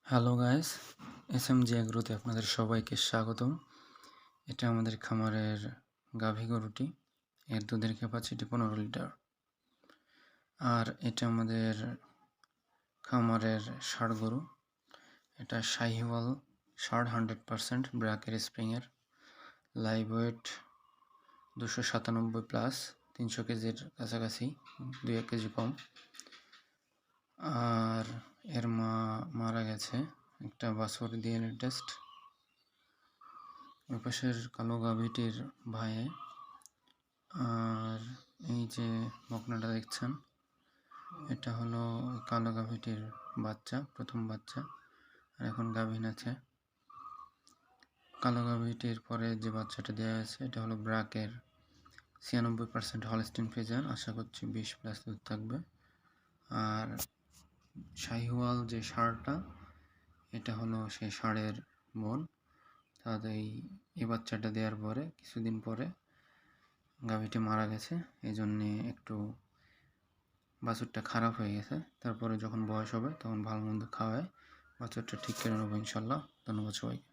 Hello guys, SMG এগ্রোতে আপনাদের সবাইকে স্বাগতম। এটা আমাদের খামারের গাভী গরুটি। এর দুধের ক্যাপাসিটি 15 লিটার। আর এটা আমাদের খামারের ষাঁড় গরু। এটা শাহিওয়াল ষাঁড় 100% ব্র্যাকের স্প্রিংয়ের। লাইভ ওয়েট 297 প্লাস, 300 কেজির কাছাকাছি, 2-1 কেজি কম। আর এর মা মারা গেছে, একটা বাছুর ডিএনএ টেস্ট। ওই পাশের কালো গাভীটির ভাইয়ে। আর এই যে বকনাটা দেখছেন, এটা হলো কালো গাভীটির বাচ্চা, প্রথম বাচ্চা। আর এখন গাভীন আছে। কালো গাভীটির পরে যে বাচ্চাটা দেওয়া আছে এটা হলো ব্রাকের 96% হলস্টিন ফ্রিজিয়ান। আশা করছি 20+ দুধ থাকবে। আর শাহিওয়াল যে ষাঁড়টা, এটা হলো সেই ষাঁড়ের বোন। তাদের এই বাচ্চাটা দেওয়ার পরে কিছুদিন পরে গাভীটি মারা গেছে। এই জন্যে একটু বাছুরটা খারাপ হয়ে গেছে। তারপরে যখন বয়স হবে তখন ভালো মন্দ খাওয়ায় বাছুরটা ঠিক করে নেবো ইনশাল্লাহ। ধন্যবাদ সবাইকে।